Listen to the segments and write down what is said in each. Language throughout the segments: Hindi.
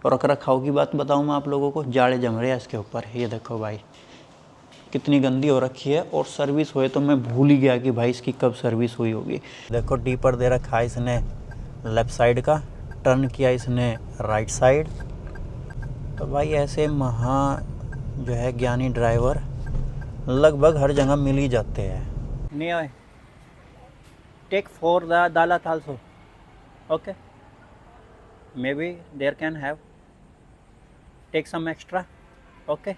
और रख रखाव की बात बताऊँ मैं आप लोगों को, जाड़े जम रहे हैं इसके ऊपर। ये देखो भाई कितनी गंदी हो रखी है, और सर्विस हुए तो मैं भूल ही गया कि भाई इसकी कब सर्विस हुई होगी। देखो डीपर दे रखा है इसने लेफ़्ट साइड का, टर्न किया इसने राइट साइड। तो भाई ऐसे महा जो है ज्ञानी ड्राइवर लगभग हर जगह मिल ही जाते हैं। नहीं टेक फॉर द दालत also, okay may be there can have take some extra, okay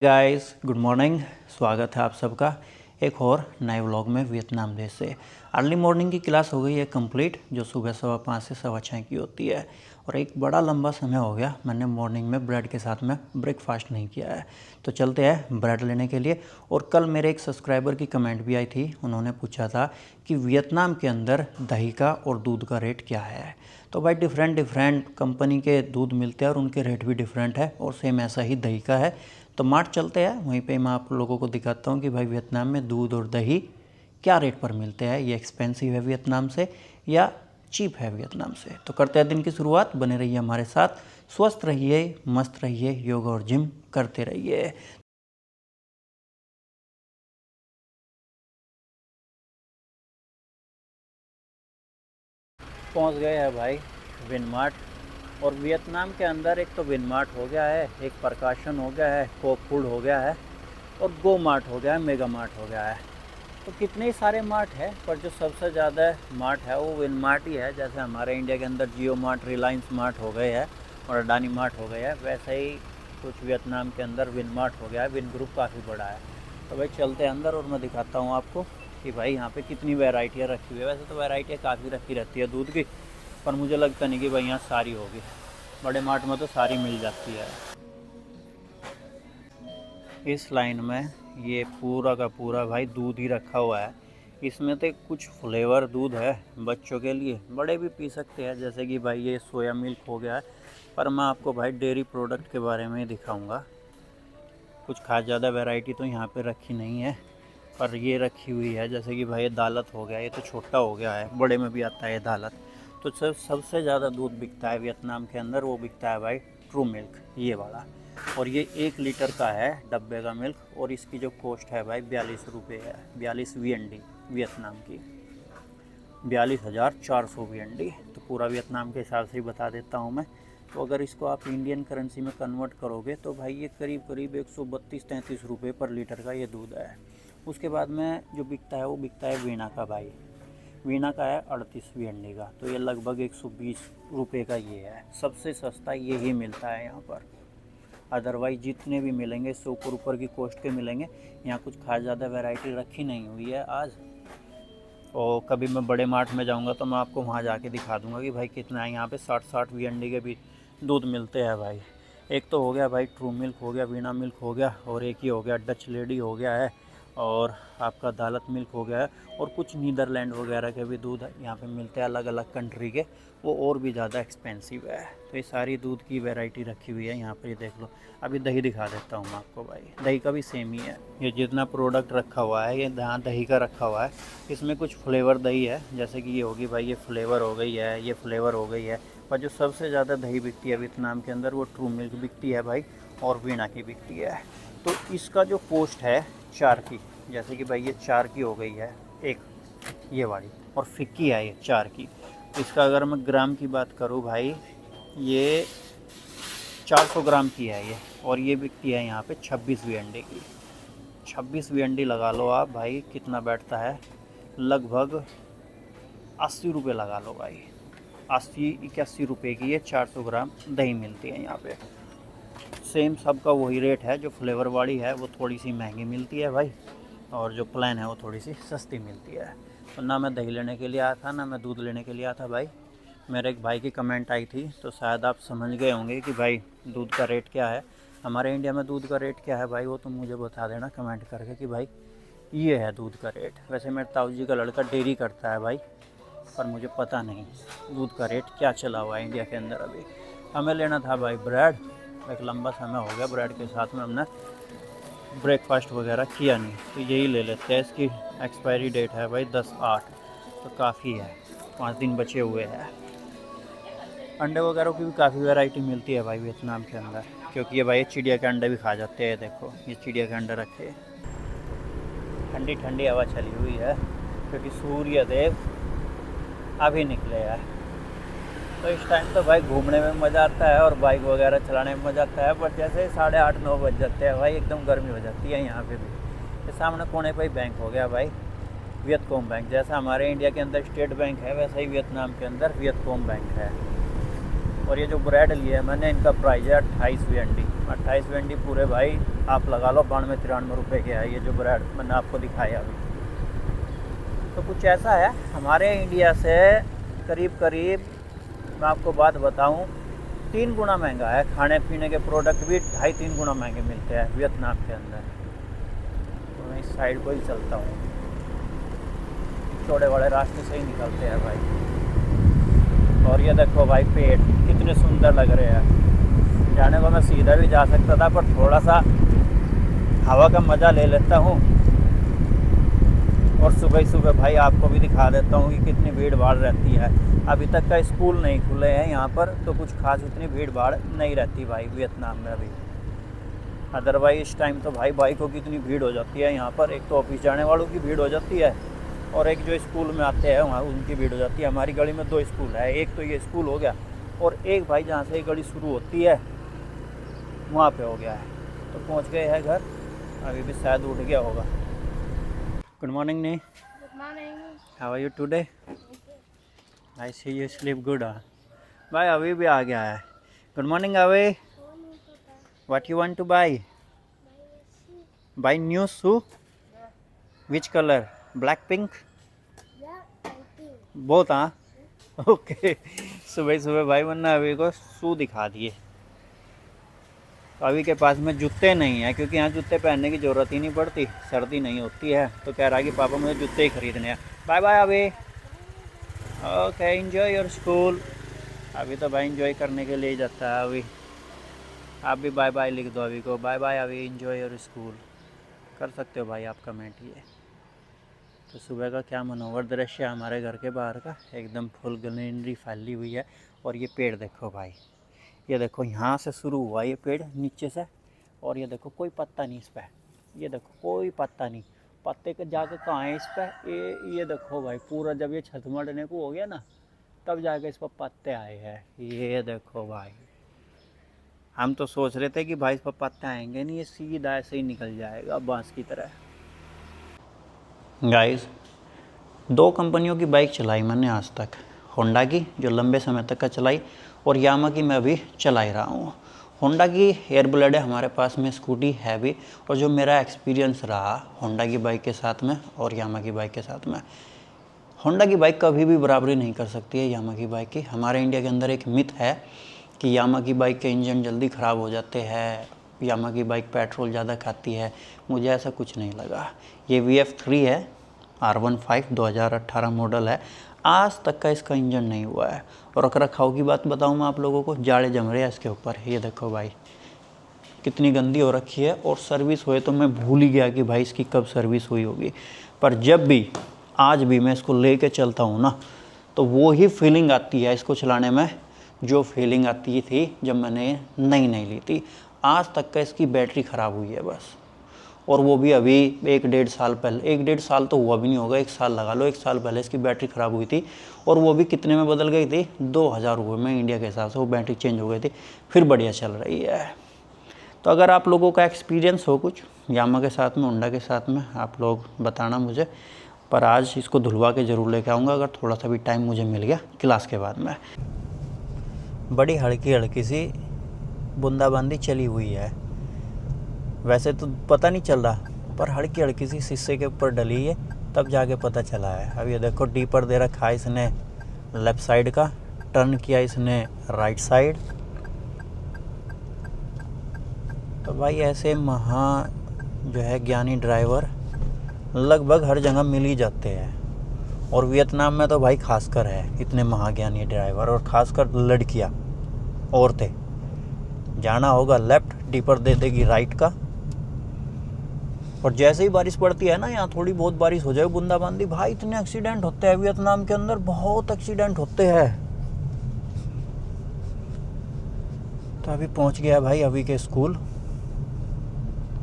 guys good morning. स्वागत है आप सबका एक और नए व्लॉग में वियतनाम देश से। अर्ली मॉर्निंग की क्लास हो गई है कंप्लीट, जो सुबह 5:15 से 6:15 की होती है। और एक बड़ा लंबा समय हो गया मैंने मॉर्निंग में ब्रेड के साथ में ब्रेकफास्ट नहीं किया है, तो चलते हैं ब्रेड लेने के लिए। और कल मेरे एक सब्सक्राइबर की कमेंट भी आई थी, उन्होंने पूछा था कि वियतनाम के अंदर दही का और दूध का रेट क्या है। तो भाई डिफरेंट कंपनी के दूध मिलते हैं और उनके रेट भी डिफरेंट है, और सेम ऐसा ही दही का है। तो मार्ट चलते हैं, वहीं पे मैं आप लोगों को दिखाता हूँ कि भाई वियतनाम में दूध और दही क्या रेट पर मिलते हैं। ये एक्सपेंसिव है वियतनाम से या चीप है वियतनाम से। तो करते हैं दिन की शुरुआत, बने रहिए हमारे साथ, स्वस्थ रहिए, मस्त रहिए, योगा और जिम करते रहिए। पहुंच गए हैं भाई विनमार्ट। और वियतनाम के अंदर एक तो विनमार्ट हो गया है, एक प्रकाशन हो गया है, कोक फूड हो गया है, और गो मार्ट हो गया है, मेगा मार्ट हो गया है। तो कितने ही सारे मार्ट है, पर जो सबसे ज़्यादा मार्ट है वो विन मार्ट ही है। जैसे हमारे इंडिया के अंदर जियो मार्ट, रिलायंस मार्ट हो गए हैं और अडानी मार्ट हो गए हैं, वैसे ही कुछ वियतनाम के अंदर विन मार्ट हो गया है। विन ग्रुप काफ़ी बड़ा है। तो भाई चलते हैं अंदर और मैं दिखाता हूँ आपको कि भाई यहाँ पे कितनी वैरायटियाँ रखी हुई है। वैसे तो वैरायटियाँ काफ़ी रखी रहती है दूध की, पर मुझे लगता नहीं कि भाई यहाँ सारी होगी। बड़े मार्ट में तो सारी मिल जाती है। इस लाइन में ये पूरा का पूरा भाई दूध ही रखा हुआ है। इसमें तो कुछ फ्लेवर दूध है बच्चों के लिए, बड़े भी पी सकते हैं, जैसे कि भाई ये सोया मिल्क हो गया है। पर मैं आपको भाई डेयरी प्रोडक्ट के बारे में ही दिखाऊंगा। कुछ खास ज़्यादा वैरायटी तो यहाँ पे रखी नहीं है, पर ये रखी हुई है। जैसे कि भाई ये दालत हो गया, ये तो छोटा हो गया है, बड़े में भी आता है ये दालत। तो सबसे ज़्यादा दूध बिकता है वियतनाम के अंदर, वो बिकता है भाई ट्रू मिल्क, ये वाला। और ये 1 लीटर का है डब्बे का मिल्क, और इसकी जो कॉस्ट है भाई 42 रुपये है। 42 VND वियतनाम की, 42,400 VND। तो पूरा वियतनाम के हिसाब से ही बता देता हूँ मैं। तो अगर इसको आप इंडियन करेंसी में कन्वर्ट करोगे तो भाई ये करीब करीब 132-33 रुपये पर लीटर का ये दूध है। उसके बाद में जो बिकता है वो बिकता है वीना का भाई। वीना का है 38 VND का, तो ये लगभग 120 रुपये का ये है। सबसे सस्ता यही मिलता है यहाँ पर। अदरवाइज़ जितने भी मिलेंगे इससे ऊपर ऊपर की कॉस्ट के मिलेंगे। यहाँ कुछ खास ज़्यादा वैरायटी रखी नहीं हुई है आज। और कभी मैं बड़े मार्ट में जाऊँगा तो मैं आपको वहाँ जाके दिखा दूँगा कि भाई कितना है। यहाँ पे 60-60 VND के भी दूध मिलते हैं भाई। एक तो हो गया भाई ट्रू मिल्क हो गया, वीना मिल्क हो गया, और एक ही हो गया डच लेडी हो गया है, और आपका दालत मिल्क हो गया है। और कुछ नीदरलैंड वगैरह के भी दूध यहाँ पे मिलते हैं अलग अलग कंट्री के, वो और भी ज़्यादा एक्सपेंसिव है। तो ये सारी दूध की वैरायटी रखी हुई है यहाँ पर, ये देख लो। अभी दही दिखा देता हूँ मैं आपको भाई, दही का भी सेम ही है। ये जितना प्रोडक्ट रखा हुआ है ये यहाँ दही का रखा हुआ है। इसमें कुछ फ्लेवर दही है, जैसे कि ये होगी भाई, ये फ्लेवर हो गई है, ये फ्लेवर हो गई है। पर जो सबसे ज़्यादा दही बिकती है वियतनाम के अंदर वो ट्रू मिल्क बिकती है भाई, और वीना की बिकती है। तो इसका जो कॉस्ट है 4 की, जैसे कि भाई ये 4 की हो गई है एक, ये वाली, और फिक्की है ये 4 की। इसका अगर मैं ग्राम की बात करूँ भाई, ये 400 ग्राम की है ये, और ये बिकती है यहाँ पे 26 VND की। 26 VND लगा लो आप भाई, कितना बैठता है, लगभग 80 रुपये लगा लो भाई। 80-81 रुपये की ये 400 ग्राम दही मिलती है यहाँ पे। सेम सबका वही रेट है। जो फ्लेवर वाली है वो थोड़ी सी महंगी मिलती है भाई, और जो प्लेन है वो थोड़ी सी सस्ती मिलती है। तो ना मैं दही लेने के लिए आया था, ना मैं दूध लेने के लिए आया था भाई। मेरे एक भाई की कमेंट आई थी, तो शायद आप समझ गए होंगे कि भाई दूध का रेट क्या है। हमारे इंडिया में दूध का रेट क्या है भाई, वो तो मुझे बता देना कमेंट करके कि भाई ये है दूध का रेट। वैसे मेरे ताऊ जी का लड़का डेयरी करता है भाई, पर मुझे पता नहीं दूध का रेट क्या चला हुआ है इंडिया के अंदर अभी। हमें लेना था भाई ब्रेड, एक लंबा समय हो गया ब्रेड के साथ में हमने ब्रेकफास्ट वगैरह किया नहीं, तो यही ले लेते हैं। इसकी एक्सपायरी डेट है भाई 10/8, तो काफ़ी है, 5 दिन बचे हुए हैं। अंडे वगैरह की भी काफ़ी वैरायटी मिलती है भाई वियतनाम के अंदर, क्योंकि ये भाई चिड़िया के अंडे भी खा जाते हैं। देखो ये चिड़िया के अंडे रखे हैं। ठंडी ठंडी हवा चली हुई है क्योंकि सूर्य देव अभी निकले हैं। तो इस टाइम तो भाई घूमने में मज़ा आता है और बाइक वगैरह चलाने में मज़ा आता है, पर जैसे 8:30-9 बज जाते हैं भाई एकदम गर्मी हो जाती है यहाँ पे भी। ये सामने कोने पर ही बैंक हो गया भाई, वियतकॉम बैंक। जैसा हमारे इंडिया के अंदर स्टेट बैंक है वैसा ही वियतनाम के अंदर वियतकॉम बैंक है। और ये जो ब्रेड लिए है मैंने, इनका प्राइस है 28 VND। 28 VND पूरे भाई आप लगा लो 92-93 रुपये के है ये जो ब्रेड मैंने आपको दिखाया अभी। तो कुछ ऐसा है हमारे इंडिया से करीब करीब, मैं आपको बात बताऊं, 3 गुना महंगा है। खाने पीने के प्रोडक्ट भी 2.5-3 गुना महंगे मिलते हैं वियतनाम के अंदर। तो मैं इस साइड को ही चलता हूँ, चौड़े वाले रास्ते से ही निकलते हैं भाई। और ये देखो भाई पेड़ कितने सुंदर लग रहे हैं। जाने को मैं सीधा भी जा सकता था पर थोड़ा सा हवा का मज़ा ले लेता हूँ। और सुबह सुबह भाई आपको भी दिखा देता हूँ कि कितनी भीड़ भाड़ रहती है। अभी तक का स्कूल नहीं खुले हैं यहाँ पर, तो कुछ खास इतनी भीड़ भाड़ नहीं रहती भाई वियतनाम में अभी। अदरवाइज इस टाइम तो भाई बाइकों की इतनी भीड़ हो जाती है यहाँ पर। एक तो ऑफिस जाने वालों की भीड़ हो जाती है और एक जो स्कूल में आते हैं वहाँ उनकी भीड़ हो जाती है। हमारी गली में 2 स्कूल है, एक तो ये स्कूल हो गया और एक भाई जहाँ से ये गली शुरू होती है वहाँ पे हो गया है। तो पहुँच गए हैं घर, अभी भी शायद उठ गया होगा। गुड मॉर्निंग नी। Good morning. How are you today? I see you sleep good. भाई अभी भी आ गया है। गुड मॉर्निंग अवे। What you want to buy? Buy new shoe. Which colour? Black pink? बहुत हाँ ओके। सुबह सुबह भाई वरना अभी को शू दिखा दिए। अभी के पास में जूते नहीं है क्योंकि यहाँ जूते पहनने की ज़रूरत ही नहीं पड़ती, सर्दी नहीं होती है। तो कह रहा है कि पापा मुझे जूते ही खरीदने हैं। बाय बाय अभी। Okay enjoy your school. अभी तो भाई एंजॉय करने के लिए ही जाता है अभी। आप भी बाय बाय लिख दो अभी को। बाय बाय अभी, एंजॉय योर स्कूल कर सकते हो भाई आप कमेंट ये। तो सुबह का क्या मनोहर दृश्य है हमारे घर के बाहर का, एकदम फुल ग्रीनरी फैली हुई है। और ये पेड़ देखो भाई, ये देखो यहाँ से शुरू हुआ ये पेड़ नीचे से, और ये देखो कोई पत्ता नहीं इस पर। ये देखो कोई पत्ता नहीं, पत्ते के जाके कहाँ है इस पर। ये देखो भाई पूरा जब ये छत मरने को हो गया ना तब जाके इस पर पत्ते आए हैं। ये देखो भाई, हम तो सोच रहे थे कि भाई इस पर पत्ते आएंगे नहीं, ये सीधा ऐसे ही निकल जाएगा बांस की तरह। गाइस 2 कंपनियों की बाइक चलाई मैंने आज तक, होंडा की जो लंबे समय तक का चलाई और यामा की मैं अभी चला ही रहा हूँ। होंडा की एयर ब्लेड है हमारे पास में, स्कूटी है भी। और जो मेरा एक्सपीरियंस रहा होंडा की बाइक के साथ में और यामा की बाइक के साथ में, होंडा की बाइक कभी भी बराबरी नहीं कर सकती है यामा की बाइक की। हमारे इंडिया के अंदर एक मिथ है कि यामा की बाइक के इंजन जल्दी ख़राब हो जाते हैं, यामा की बाइक पेट्रोल ज़्यादा खाती है। मुझे ऐसा कुछ नहीं लगा। ये VF3 है, R15 2018 मॉडल है। आज तक का इसका इंजन नहीं हुआ है। और रख रखाव की बात बताऊँ मैं आप लोगों को, जाड़े जम रहे हैं इसके ऊपर। ये देखो भाई कितनी गंदी हो रखी है। और सर्विस हुए तो मैं भूल ही गया कि भाई इसकी कब सर्विस हुई होगी। पर जब भी आज भी मैं इसको लेके चलता हूँ ना, तो वो ही फीलिंग आती है इसको चलाने में जो फीलिंग आती थी जब मैंने नई ली थी। आज तक का इसकी बैटरी ख़राब हुई है बस, और वो भी अभी 1-1.5 साल पहले। 1-1.5 साल तो हुआ भी नहीं होगा, 1 साल लगा लो। 1 साल पहले इसकी बैटरी ख़राब हुई थी और वो भी कितने में बदल गई थी, 2000 रुपये में इंडिया के हिसाब से वो बैटरी चेंज हो गई थी। फिर बढ़िया चल रही है। तो अगर आप लोगों का एक्सपीरियंस हो कुछ यामा के साथ में, होंडा के साथ में, आप लोग बताना मुझे। पर आज इसको धुलवा के ज़रूर लेके आऊँगा अगर थोड़ा सा भी टाइम मुझे मिल गया क्लास के बाद में। बड़ी हल्की हल्की सी बूंदाबांदी चली हुई है, वैसे तो पता नहीं चल रहा, पर हल्की हल्की सी शीशे के ऊपर डली है तब जाके पता चला है। अब ये देखो डीपर दे रखा है इसने लेफ़्ट साइड का, टर्न किया इसने राइट साइड। तो भाई ऐसे जो है ज्ञानी ड्राइवर लगभग हर जगह मिल ही जाते हैं। और वियतनाम में तो भाई खासकर है इतने महाज्ञानी ड्राइवर, और खासकर लड़कियां, औरतें। जाना होगा लेफ़्ट, डीपर दे देगी राइट का। और जैसे ही बारिश पड़ती है ना, यहाँ थोड़ी बहुत बारिश हो जाए बूंदाबांदी, भाई इतने एक्सीडेंट होते हैं वियतनाम के अंदर, बहुत एक्सीडेंट होते हैं। तो अभी पहुंच गया भाई अभी के स्कूल।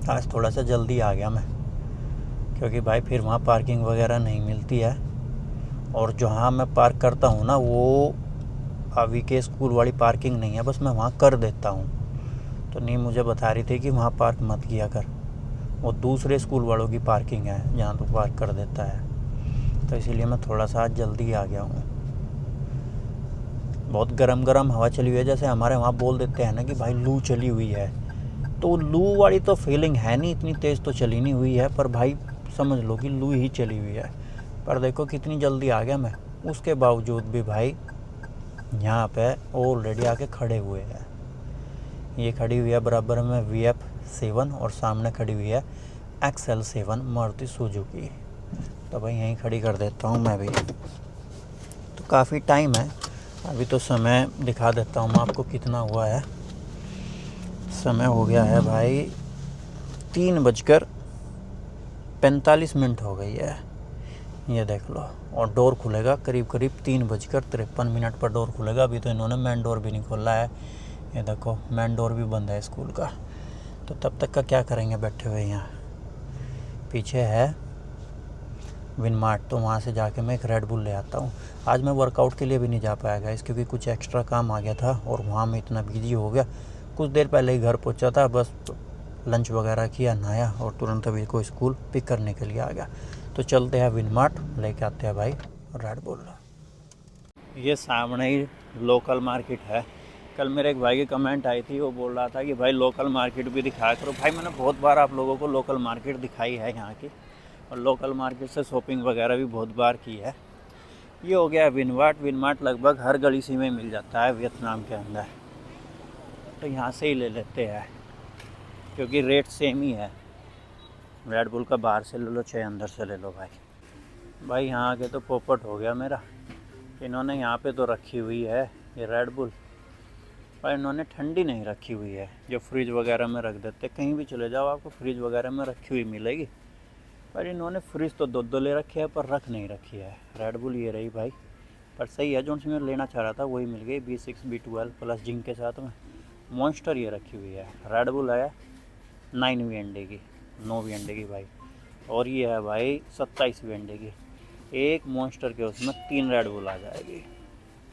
आज थोड़ा सा जल्दी आ गया मैं, क्योंकि भाई फिर वहाँ पार्किंग वगैरह नहीं मिलती है, और जहाँ मैं पार्क करता हूँ ना वो अभी के स्कूल वाली पार्किंग नहीं है, बस मैं वहाँ कर देता हूँ। तो नी मुझे बता रही थी कि वहाँ पार्क मत किया कर, वो दूसरे स्कूल वालों की पार्किंग है जहाँ तो पार्क कर देता है। तो इसीलिए मैं थोड़ा सा आज जल्दी आ गया हूँ। बहुत गरम गरम हवा चली हुई है, जैसे हमारे वहाँ बोल देते हैं ना कि भाई लू चली हुई है, तो लू वाली तो फीलिंग है नहीं, इतनी तेज़ तो चली नहीं हुई है, पर भाई समझ लो कि लू ही चली हुई है। पर देखो कितनी जल्दी आ गया मैं, उसके बावजूद भी भाई यहाँ पे ऑलरेडी आके खड़े हुए हैं। ये खड़ी हुई है बराबर में VF7 और सामने खड़ी हुई है XL7 मारुति सुजुकी। तो भाई यहीं खड़ी कर देता हूँ मैं भी। तो काफ़ी टाइम है अभी, तो समय दिखा देता हूँ मैं आपको कितना हुआ है। समय हो गया है भाई 3:45 हो गई है, ये देख लो। और डोर खुलेगा करीब करीब 3:53 पर डोर खुलेगा। अभी तो इन्होंने मेन डोर भी नहीं खोला है, ये देखो मेन डोर भी बंद है स्कूल का। तो तब तक का क्या करेंगे बैठे हुए यहाँ। पीछे है विनमार्ट, तो वहाँ से जाके मैं एक रेड बुल ले आता हूँ। आज मैं वर्कआउट के लिए भी नहीं जा पाया गाइस, क्योंकि कुछ एक्स्ट्रा काम आ गया था और वहाँ मैं इतना बिजी हो गया। कुछ देर पहले ही घर पहुँचा था, बस लंच वगैरह किया, नहाया और तुरंत अभी को स्कूल पिक करने के लिए आ गया। तो चलते हैं विनमार्ट, लेके आते हैं भाई रेड बुल। ये सामने ही लोकल मार्केट है। कल मेरे एक भाई की कमेंट आई थी, वो बोल रहा था कि भाई लोकल मार्केट भी दिखाया करो। भाई मैंने बहुत बार आप लोगों को लोकल मार्केट दिखाई है यहाँ की, और लोकल मार्केट से शॉपिंग वगैरह भी बहुत बार की है। ये हो गया विनमार्ट। विनमार्ट लगभग हर गली सी में मिल जाता है वियतनाम के अंदर, तो यहाँ से ही ले लेते हैं क्योंकि रेट सेम ही है। रेड बुल का बाहर से ले लो चाहे अंदर से ले लो भाई यहाँ आके तो पोपट हो गया मेरा। इन्होंने यहाँ पे तो रखी हुई है ये रेड बुल, पर इन्होंने ठंडी नहीं रखी हुई है, जो फ्रिज वगैरह में रख देते। कहीं भी चले जाओ आपको फ्रिज वगैरह में रखी हुई मिलेगी, पर इन्होंने फ्रिज तो दो ले रखे है पर रख नहीं रखी है। रेड बुल ये रही भाई, पर सही है, जो मैं लेना चाह रहा था वही मिल गई, B6 B12 प्लस जिंक के साथ में। मॉन्स्टर ये रखी हुई है। रेड बुल है 9वीं अंडे की, 9वीं अंडे की भाई, और ये है भाई 27वीं अंडे की। एक मॉन्स्टर के उसमें 3 रेड बुल आ जाएगी।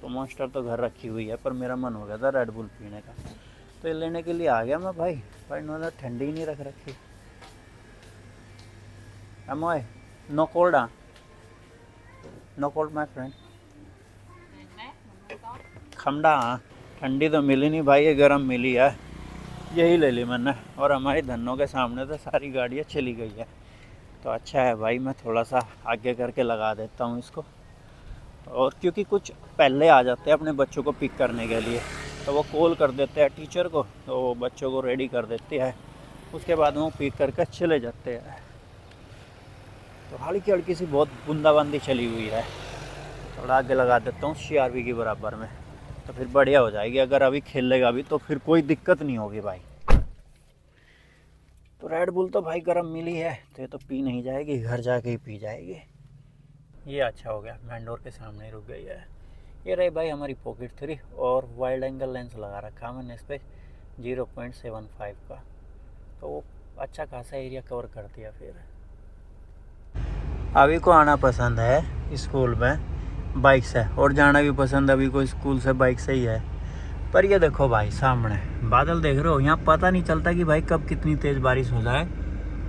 तो मॉन्स्टर तो घर रखी हुई है, पर मेरा मन हो गया था रेड बुल पीने का, तो ये लेने के लिए आ गया मैं भाई। पर इन्होंने ठंडी ही नहीं रख रखी। Amoy, no cold, no cold my friend. खमडा ठंडी तो मिली नहीं भाई, ये गर्म मिली है, यही ले ली मैंने। और हमारी धनों के सामने तो सारी गाड़ियाँ चली गई है, तो अच्छा है भाई मैं थोड़ा सा आगे करके लगा देता हूँ इसको। और क्योंकि कुछ पहले आ जाते हैं अपने बच्चों को पिक करने के लिए, तो वो कॉल कर देते हैं टीचर को, तो वो बच्चों को रेडी कर देती है, उसके बाद वो पिक करके चले जाते हैं। तो हल्की हल्की सी बहुत बूंदाबांदी चली हुई है, थोड़ा आगे लगा देता हूँ CRV के बराबर में, तो फिर बढ़िया हो जाएगी। अगर अभी खेलेगा भी तो फिर कोई दिक्कत नहीं होगी भाई। तो रेड बुल तो भाई गर्म मिली है, तो ये तो पी नहीं जाएगी, घर जाके ही पी जाएगी। ये अच्छा हो गया, मेन डोर के सामने ही रुक गई है। ये रही भाई हमारी पॉकेट 3, और वाइड एंगल लेंस लगा रखा मैंने इस पर 0.75 का, तो वो अच्छा खासा एरिया कवर कर दिया। फिर अभी को आना पसंद है स्कूल में बाइक से, और जाना भी पसंद अभी को स्कूल से बाइक से ही है। पर ये देखो भाई सामने बादल देख रहे हो, यहाँ पता नहीं चलता कि भाई कब कितनी तेज़ बारिश हो जाए,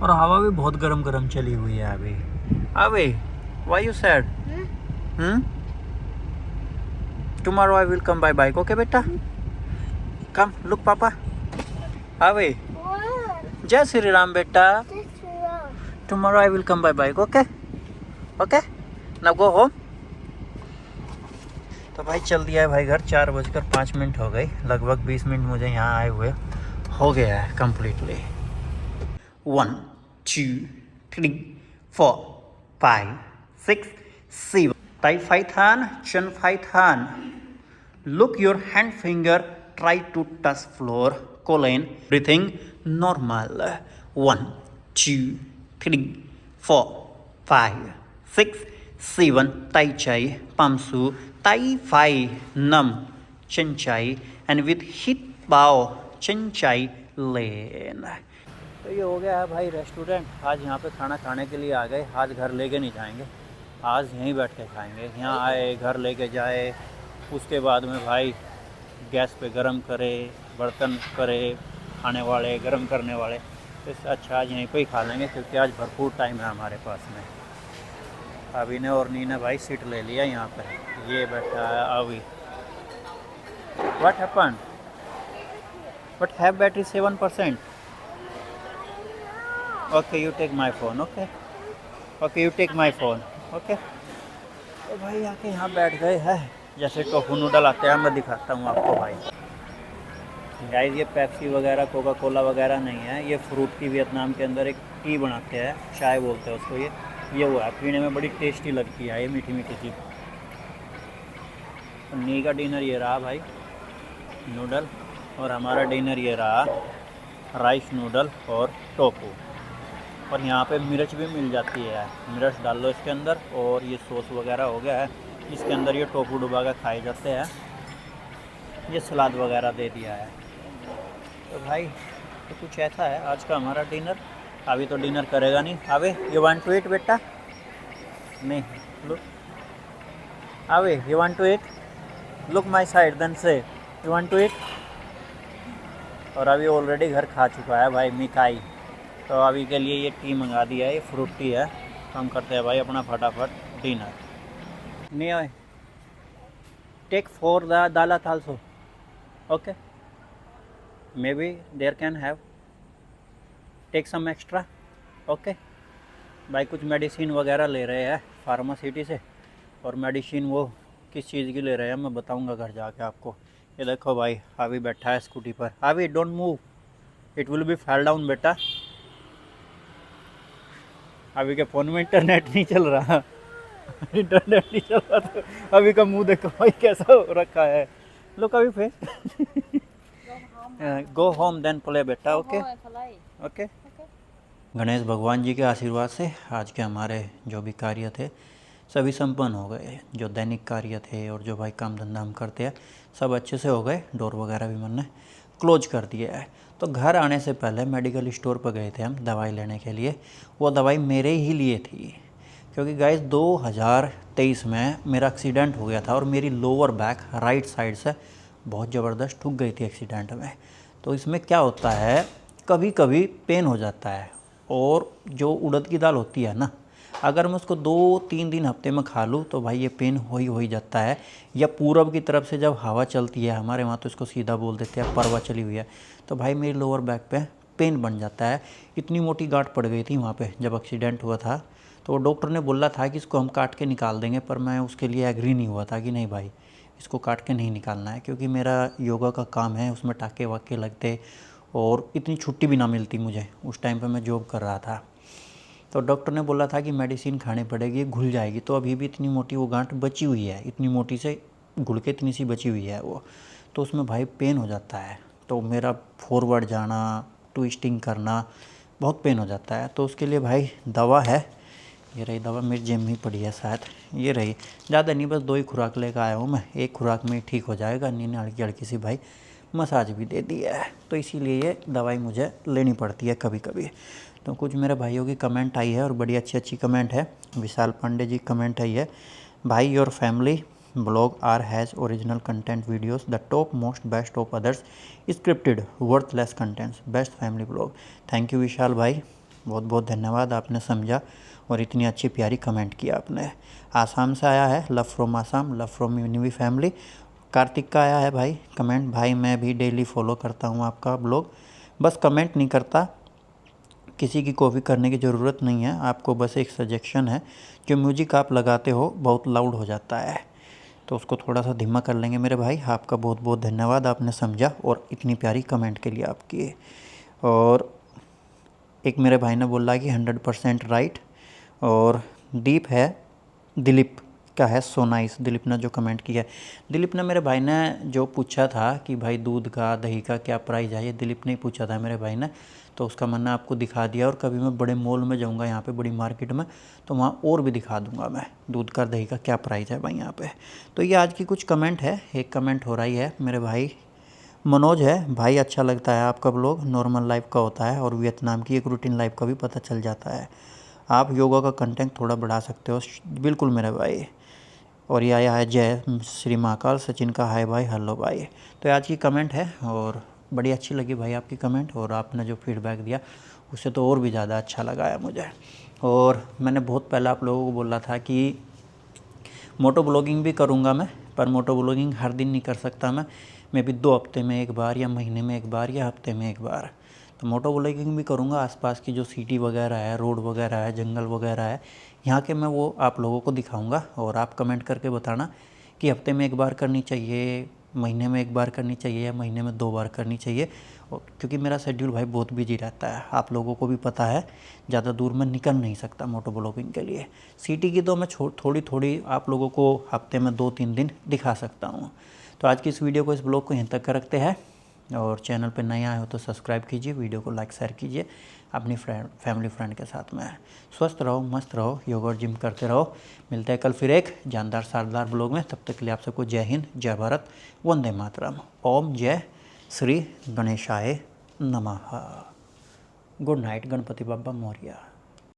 और हवा भी बहुत गरम गरम चली हुई है अभी। अभी why you sad? Tomorrow I will come by bike, okay बेटा? कम लुक पापा। अभी जय श्री राम बेटा, tomorrow I will come by bike, okay okay now go home. तो भाई चल दिया है भाई घर, 4:05 हो गई, लगभग 20 मिनट मुझे यहाँ आए हुए हो गया है completely. 1 2 3 4 5 6 7 Tai Phi Than, Chen Phi Than. Look your hand finger, try to touch floor, colon, breathing normal. 1 2 3 4 5 6 7 Tai Chi, Pam Su, Tai Phi, Nam, Chen Chai, and with hit बाओ चिंचाई लेन। तो ये हो गया है भाई रेस्टोरेंट। आज यहाँ पे खाना खाने के लिए आ गए। आज घर लेके नहीं जाएंगे, आज यहीं बैठ के खाएंगे। यहाँ आए, घर लेके जाए, उसके बाद में भाई गैस पे गरम करे, बर्तन करे, खाने वाले गरम करने वाले। तो इससे अच्छा आज यहीं पे ही खा लेंगे, क्योंकि आज भरपूर टाइम है हमारे पास में। अभी ने और नी ने भाई सीट ले लिया यहाँ पर। ये बैठा है अभी। What happen? But have battery 7%। Okay you take my phone. Okay okay you take my phone. Okay. तो भाई आके यहाँ बैठ गए हैं। जैसे टोफू नूडल आते हैं मैं दिखाता हूँ आपको भाई। गाइस ये पेप्सी वगैरह कोका कोला वगैरह नहीं है, ये फ्रूट की वियतनाम के अंदर एक टी बनाते हैं, चाय बोलते हैं उसको। ये हुआ है, पीने में बड़ी टेस्टी लगती है ये मीठी मीठी सी। नी का डिनर ये रहा भाई, नूडल। और हमारा डिनर ये रहा, राइस नूडल और टोफू। और यहाँ पे मिर्च भी मिल जाती है, मिर्च डाल लो इसके अंदर। और ये सॉस वगैरह हो गया है, इसके अंदर ये टोफू डुबा कर खाए जाते हैं। ये सलाद वगैरह दे दिया है। तो भाई तो कुछ ऐसा है आज का हमारा डिनर। अभी तो डिनर करेगा नहीं। अबे यू वांट टू ईट बेटा? नहीं, लुक अबे you want to eat? Look my side then say you want to eat. और अभी ऑलरेडी घर खा चुका है भाई मिकाई। तो अभी के लिए ये टी मंगा दिया है, ये फ्रूट टी है। तो हम करते हैं भाई अपना फटाफट डिनर। नहीं आए टेक फॉर द दालत also. Okay may be there can have take some extra. Okay भाई कुछ मेडिसिन वगैरह ले रहे हैं फार्मासिटी से। और मेडिसिन वो किस चीज़ की ले रहे हैं मैं बताऊंगा घर जाके आपको। ये देखो भाई अभी बैठा है स्कूटी पर। अभी don't move, it will be fall down बेटा। अभी के फ़ोन में इंटरनेट नहीं चल रहा इंटरनेट नहीं चल रहा। तो अभी का मुंह देखो भाई कैसा हो रखा है। लो अभी face go home then play बेटा। Okay okay. गणेश भगवान जी के आशीर्वाद से आज के हमारे जो भी कार्य थे सभी संपन्न हो गए। जो दैनिक कार्य थे और जो भाई काम धंधा हम करते हैं सब अच्छे से हो गए। डोर वगैरह भी मैंने क्लोज कर दिया है। तो घर आने से पहले मेडिकल स्टोर पर गए थे हम दवाई लेने के लिए। वो दवाई मेरे ही लिए थी, क्योंकि गाइस 2023 में मेरा एक्सीडेंट हो गया था और मेरी लोअर बैक राइट साइड से बहुत ज़बरदस्त ठुक गई थी एक्सीडेंट में। तो इसमें क्या होता है, कभी कभी पेन हो जाता है। और जो उड़द की दाल होती है ना, अगर मैं उसको 2-3 दिन हफ्ते में खा लूँ तो भाई ये पेन हो ही जाता है। या पूरब की तरफ से जब हवा चलती है, हमारे वहाँ तो इसको सीधा बोल देते हैं, परवा चली हुई है, तो भाई मेरी लोअर बैक पे पेन बन जाता है। इतनी मोटी गांठ पड़ गई थी वहाँ पे जब एक्सीडेंट हुआ था। तो डॉक्टर ने बोला था कि इसको हम काट के निकाल देंगे, पर मैं उसके लिए एग्री नहीं हुआ था कि नहीं भाई इसको काट के नहीं निकालना है, क्योंकि मेरा योगा का काम है, उसमें टाँके वाके लगते और इतनी छुट्टी भी ना मिलती मुझे। उस टाइम पे मैं जॉब कर रहा था। तो डॉक्टर ने बोला था कि मेडिसिन खानी पड़ेगी, घुल जाएगी। तो अभी भी इतनी मोटी वो गांठ बची हुई है, इतनी मोटी से घुल के इतनी सी बची हुई है वो। तो उसमें भाई पेन हो जाता है। तो मेरा फॉरवर्ड जाना, ट्विस्टिंग करना बहुत पेन हो जाता है। तो उसके लिए भाई दवा है, ये रही दवा, मेरी जेब में ही पड़ी है शायद, ये रही। ज़्यादा नहीं, बस 2 ही खुराक लेकर आया हूँ मैं। एक खुराक में ठीक हो जाएगा। नी ने हल्की हल्की सी भाई मसाज भी दे दी है। तो इसीलिए ये दवाई मुझे लेनी पड़ती है कभी कभी। तो कुछ मेरे भाइयों की कमेंट आई है और बड़ी अच्छी अच्छी कमेंट है। विशाल पांडे जी कमेंट आई है, भाई your family blog are has original content videos the top most best of others scripted worthless contents best family blog. Thank you Vishal भाई, बहुत बहुत धन्यवाद, आपने समझा और इतनी अच्छी प्यारी कमेंट किया आपने। आसाम से आया है, love from Assam, love from यूनिवी फैमिली। कार्तिक का आया है भाई कमेंट, भाई मैं भी डेली फॉलो करता हूँ आपका ब्लॉग, बस कमेंट नहीं करता, किसी की कॉपी करने की ज़रूरत नहीं है, आपको बस एक सजेशन है, जो म्यूजिक आप लगाते हो बहुत लाउड हो जाता है, तो उसको थोड़ा सा धीमा कर लेंगे मेरे भाई। आपका बहुत बहुत धन्यवाद, आपने समझा और इतनी प्यारी कमेंट के लिए आपकी। और एक मेरे भाई ने बोला कि 100% राइट। और दीप है, दिलीप का है, सो नाइस। दिलीप ने जो कमेंट किया है, दिलीप ने मेरे भाई ने जो पूछा था कि भाई दूध का दही का क्या प्राइस है, ये दिलीप ने ही पूछा था मेरे भाई ने। तो उसका मैंने आपको दिखा दिया। और कभी मैं बड़े मॉल में जाऊंगा यहाँ पे, बड़ी मार्केट में, तो वहाँ और भी दिखा दूंगा मैं दूध का दही का क्या प्राइस है भाई यहाँ पे। तो ये आज की कुछ कमेंट है। एक कमेंट हो रही है मेरे भाई मनोज है भाई, अच्छा लगता है आपका ब्लॉग, नॉर्मल लाइफ का होता है और वियतनाम की एक रूटीन लाइफ का भी पता चल जाता है। आप योगा का कंटेंट थोड़ा बढ़ा सकते हो। बिल्कुल मेरे भाई। और ये आया है जय श्री महाकाल, सचिन का हाय भाई, हेलो भाई। तो आज की कमेंट है और बड़ी अच्छी लगी भाई आपकी कमेंट, और आपने जो फीडबैक दिया उससे तो और भी ज़्यादा अच्छा लगा है मुझे। और मैंने बहुत पहले आप लोगों को बोला था कि मोटो ब्लॉगिंग भी करूँगा मैं, पर मोटो ब्लॉगिंग हर दिन नहीं कर सकता मैं भी 2 हफ्ते में एक बार या महीने में एक बार या हफ्ते में एक बार। तो मोटो ब्लॉगिंग भी करूँगा, आसपास की जो सिटी वगैरह है, रोड वगैरह है, जंगल वगैरह है, यहाँ के मैं वो आप लोगों को दिखाऊँगा। और आप कमेंट करके बताना कि हफ्ते में एक बार करनी चाहिए, महीने में एक बार करनी चाहिए या महीने में 2 बार करनी चाहिए। क्योंकि मेरा शेड्यूल भाई बहुत बिजी रहता है, आप लोगों को भी पता है, ज़्यादा दूर मैं निकल नहीं सकता मोटो ब्लॉगिंग के लिए। सिटी की तो मैं थोड़ी थोड़ी आप लोगों को हफ्ते में 2-3 दिन दिखा सकता हूँ। तो आज की इस वीडियो को, इस ब्लॉग को यहीं तक रखते हैं। और चैनल पर नए आए हो तो सब्सक्राइब कीजिए, वीडियो को लाइक शेयर कीजिए अपनी फैमिली फ्रेंड के साथ में। स्वस्थ रहो, मस्त रहो, योगा और जिम करते रहो। मिलते हैं कल फिर एक जानदार शानदार ब्लॉग में। तब तक के लिए आप सबको जय हिंद, जय भारत, वंदे मातरम। ओम जय श्री गणेशाय नमः। गुड नाइट, गणपति बाबा मोरया।